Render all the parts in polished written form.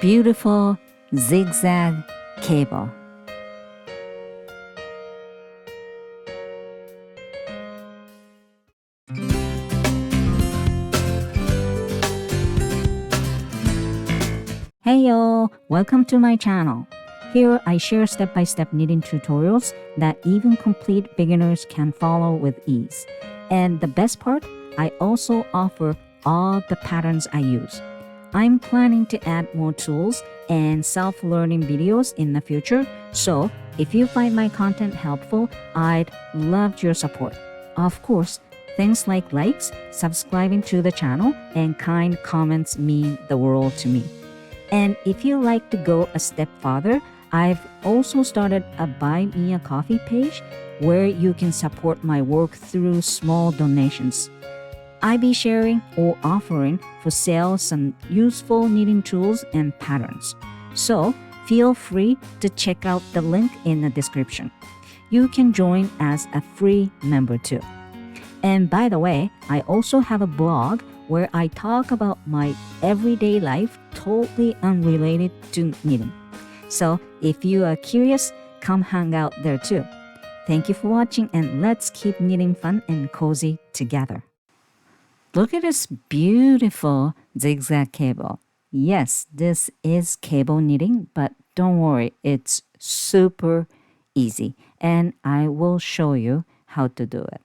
beautiful zigzag cable. Hey yo, welcome to my channel. Here I share step-by-step knitting tutorials that even complete beginners can follow with ease. And the best part, I also offer all the patterns I use. I'm planning to add more tools and self-learning videos in the future, so if you find my content helpful, I'd love your support. Of course, things like likes, subscribing to the channel, and kind comments mean the world to me. And if you like to go a step farther, I've also started a Buy Me a Coffee page where you can support my work through small donations. I'll be sharing or offering for sale some useful knitting tools and patterns. So feel free to check out the link in the description. You can join as a free member too. And by the way, I also have a blog where I talk about my everyday life totally unrelated to knitting. So if you are curious, come hang out there too. Thank you for watching, and let's keep knitting fun and cozy together. Look at this beautiful zigzag cable. Yes, this is cable knitting, but don't worry, it's super easy. And I will show you how to do it.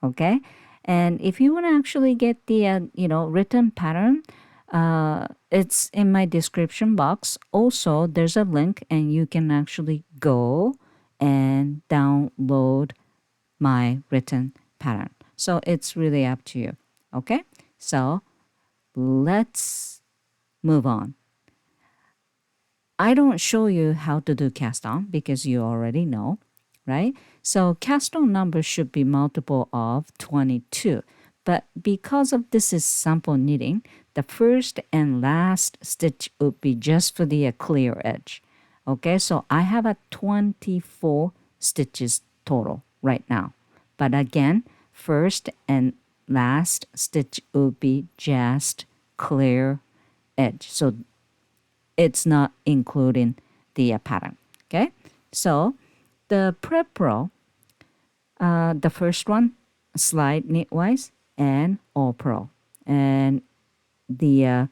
Okay? And if you want to actually get the written pattern, it's in my description box. Also, there's a link and you can actually go and download my written pattern. So it's really up to you. Okay? So let's move on. I don't show you how to do cast on because you already know, right? So cast on number should be multiple of 22. But because of this is sample knitting, the first and last stitch would be just for the clear edge. Okay, so I have a 24 stitches total right now. But again, first and last stitch would be just clear edge. So it's not including the pattern. Okay, so the prep row, the first one, slide knitwise and all purl. And the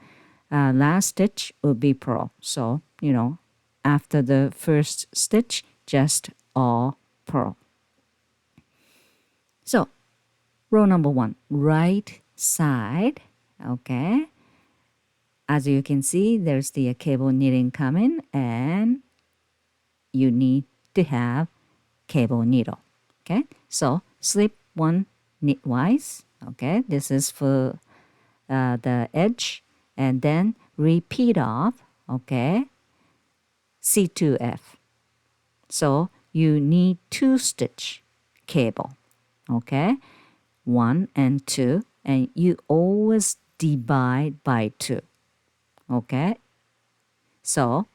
last stitch will be purl. So, after the first stitch, just all purl. So, row number 1, right side. Okay. As you can see, there's the cable knitting coming, and you need to have cable needle. Okay, so slip 1 knitwise. Okay, this is for the edge, and then repeat off. Okay, C2F. So you need 2 stitch cable. Okay, 1 and 2, and you always divide by 2. Okay, so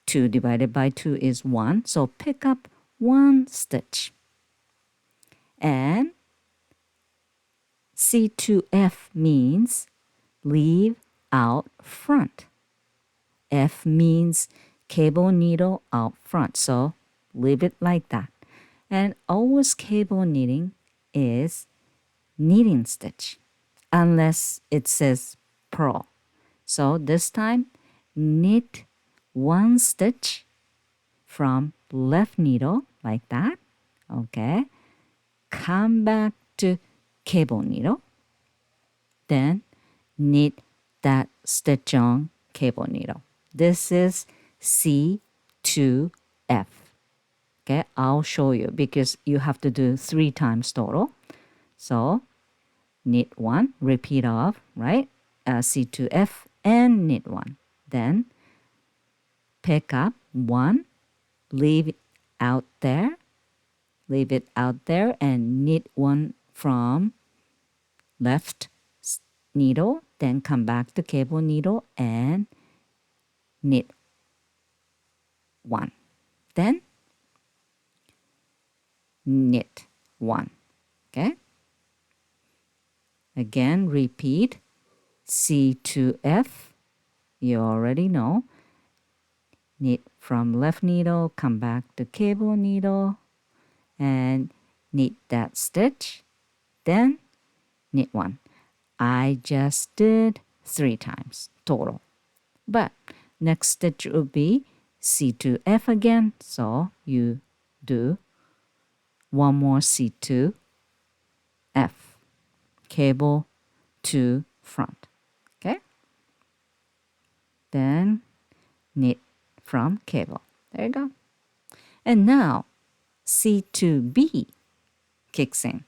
2 divided by 2 is 1. So pick up 1 stitch. And C2F means leave out front. F means cable needle out front. So leave it like that. And always cable knitting is knitting stitch unless it says purl. So this time knit 1 stitch from left needle like that. Okay. Come back to cable needle. Then knit that stitch on cable needle. This is C2F. Okay, I'll show you because you have to do 3 times total. So knit 1, repeat off, right? C2F and knit 1. Then pick up 1, leave it out there. Leave it out there and knit 1 from left needle. Then come back to cable needle and knit 1. Then knit 1. Okay. Again, repeat C2F. You already know. knit from left needle, come back to cable needle, and knit that stitch, then knit one. I just did 3 times total. But next stitch would be C2F again, so you do one more C2F, cable to front, okay? Then knit from cable. There you go. And now C2B kicks in.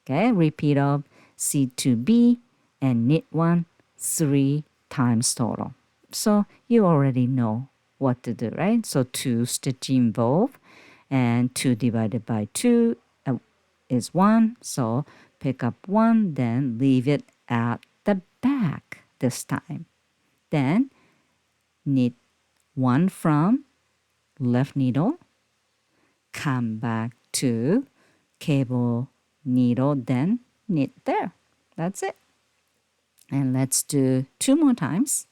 Okay, repeat of C2B and knit one 3 times total. So you already know what to do, right? So 2 stitch involved, and 2 divided by 2 is 1. So pick up 1, then leave it at the back this time. Then knit 1 from left needle, come back to cable needle, then knit there. That's it. And let's do 2 more times.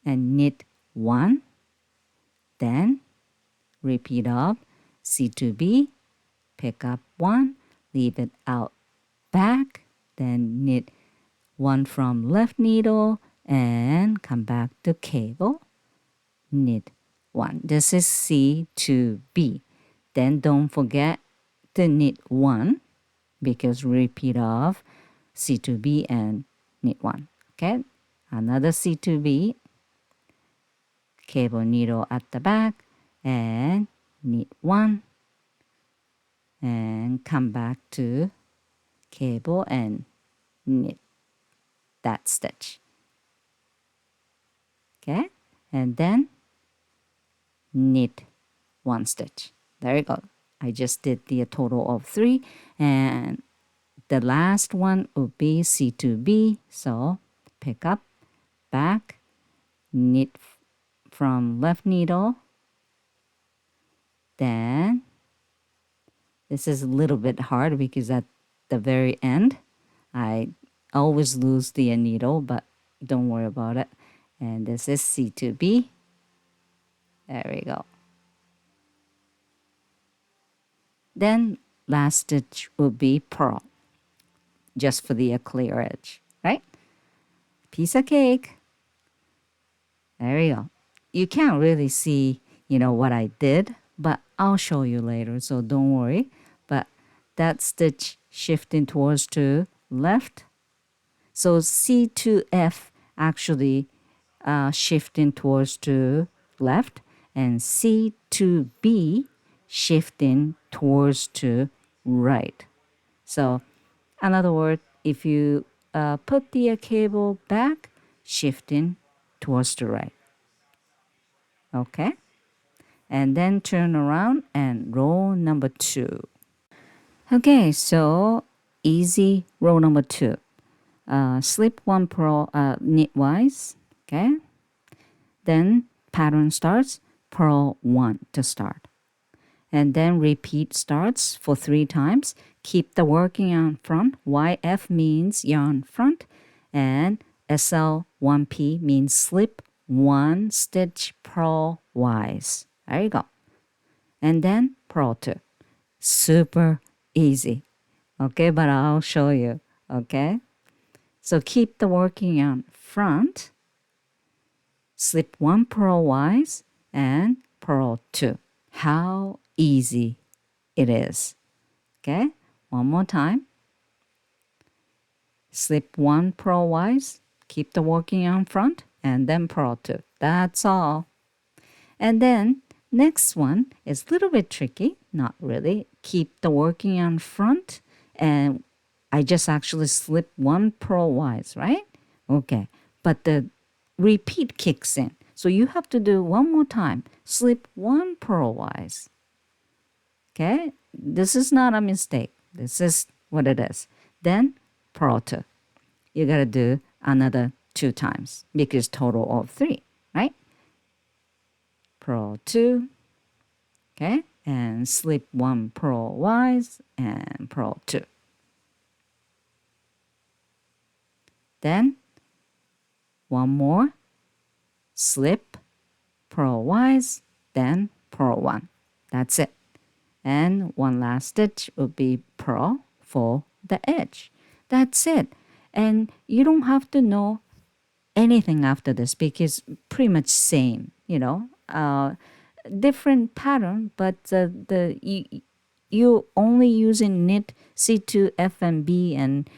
And knit 1, then repeat of C2B, pick up 1, leave it out back, then knit 1 from left needle and come back to cable, knit 1. This is C2B. Then don't forget to knit 1 because repeat of C2B and knit 1. Okay, another C2B, cable needle at the back and knit 1 and come back to cable and knit that stitch. Okay, and then knit 1 stitch. There you go. I just did the total of 3, and the last one would be C2B. So pick up, back, knit from left needle, then this is a little bit hard because at the very end I always lose the needle, but don't worry about it. And this is C2B. There we go. Then last stitch will be purl, just for the clear edge, right? Piece of cake. There you go. You can't really see, what I did, but I'll show you later, so don't worry. But that stitch shifting towards to left. So C2F actually shifting towards to left, and C2B shifting towards to right. So in other words, if you put the cable back, shifting towards the right. Okay? And then turn around and row number 2. Okay, so easy row number 2. Slip 1 purl knitwise. Okay? Then pattern starts, purl 1 to start. And then repeat starts for 3 times. Keep the working yarn front. YF means yarn front. And SL1P means slip 1 stitch purl wise. There you go. And then purl 2. Super easy. Okay, but I'll show you. Okay? So keep the working yarn front. Slip 1 purl wise and purl 2. How easy it is. Okay, one more time. Slip 1 purl wise, keep the working yarn front, and then purl 2. That's all. And then next one is a little bit tricky, not really. Keep the working yarn front, and I just actually slip 1 purl wise, right? Okay, but the repeat kicks in. So you have to do one more time. Slip 1 purl wise. Okay, this is not a mistake. This is what it is. Then purl 2. You got to do another 2 times because total of 3, right? Purl 2. Okay, and slip 1 purl wise and purl 2. Then one more. Slip purlwise, then purl one. That's it. And one last stitch would be purl for the edge. That's it. And you don't have to know anything after this because pretty much same, different pattern, but you only using knit C2, F, and B, and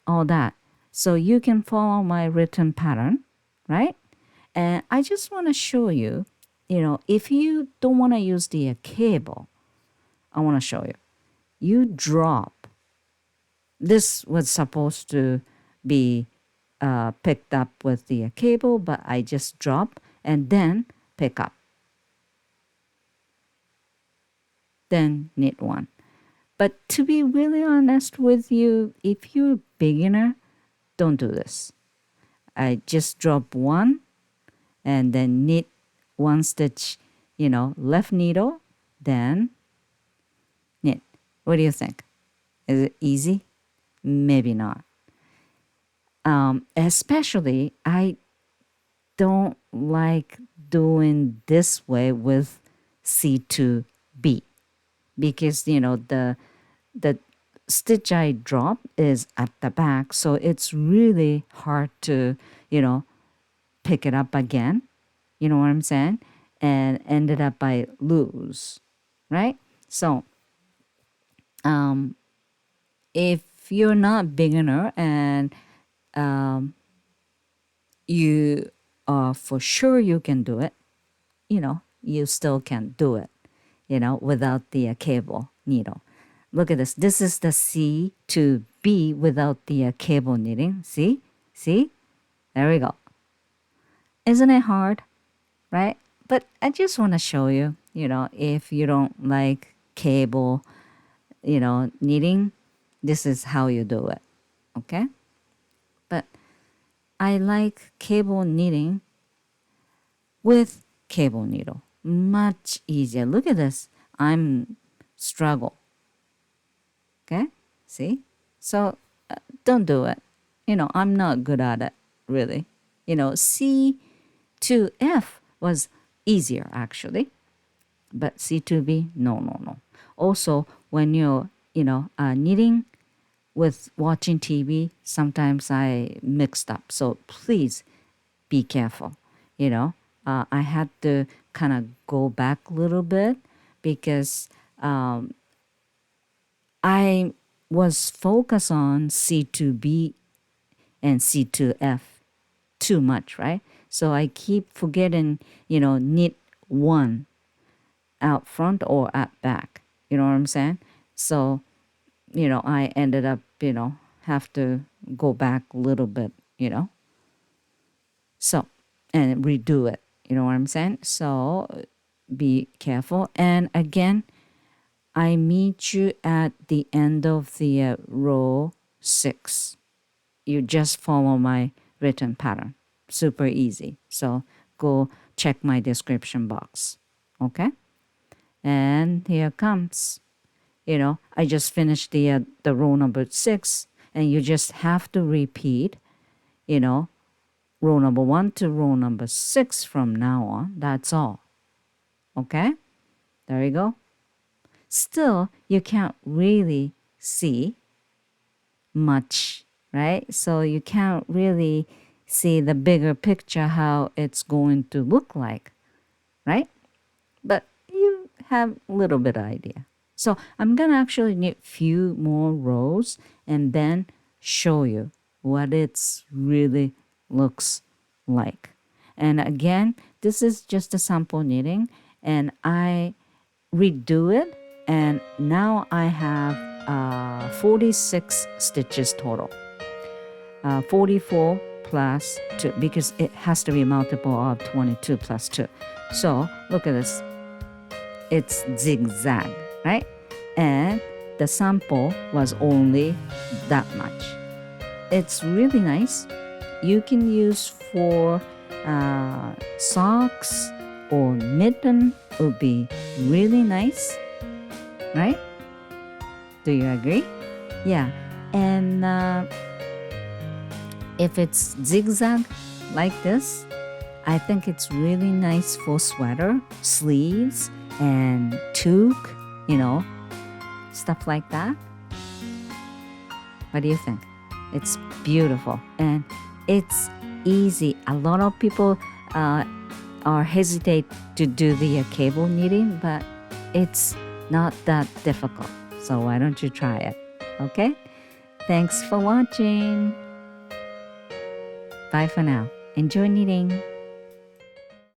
all that. So you can follow my written pattern, right? And I just want to show you, if you don't want to use the cable, I want to show you. You drop. This was supposed to be picked up with the cable, but I just drop and then pick up. Then knit one. But to be really honest with you, if you're a beginner, don't do this. I just drop one and then knit one stitch, left needle, then knit. What do you think? Is it easy? Maybe not. Especially, I don't like doing this way with C2B because, the stitch I drop is at the back, so it's really hard to, pick it up again. You know what I'm saying? And ended up I lose, right? So, if you're not beginner and you are for sure you can do it, you still can do it, without the cable needle. Look at this. This is the C to B without the cable knitting. See? There we go. Isn't it hard? Right? But I just want to show you, if you don't like cable, knitting, this is how you do it. Okay? But I like cable knitting with cable needle. Much easier. Look at this. I'm struggle. Okay? See? So don't do it. I'm not good at it, really. C to F was easier, actually. But C to B, no. Also, when you're, knitting with watching TV, sometimes I mixed up. So please be careful. I had to kind of go back a little bit because I was focused on C2B and C2F too much, right? So I keep forgetting, knit one out front or at back. You know what I'm saying? So, I ended up, have to go back a little bit, So, and redo it. You know what I'm saying? So be careful. And again, I meet you at the end of the row 6. You just follow my written pattern. Super easy. So go check my description box. Okay? And here comes. I just finished the row number 6, and you just have to repeat, row number 1 to row number 6 from now on. That's all. Okay? There you go. Still, you can't really see much, right? So you can't really see the bigger picture, how it's going to look like, right? But you have a little bit of idea. So I'm going to actually knit few more rows and then show you what it's really looks like. And again, this is just a sample knitting, and I redo it, and now I have 46 stitches total. 44 plus 2, because it has to be multiple of 22 plus 2. So look at this. It's zigzag, right? And the sample was only that much. It's really nice. You can use for socks or mitten. Would be really nice, right? Do you agree? Yeah. And if it's zigzag like this, I think it's really nice for sweater, sleeves, and toque, stuff like that. What do you think? It's beautiful and it's easy. A lot of people are hesitate to do the cable knitting, but it's not that difficult. So why don't you try it? Okay? Thanks for watching. Bye for now. Enjoy knitting.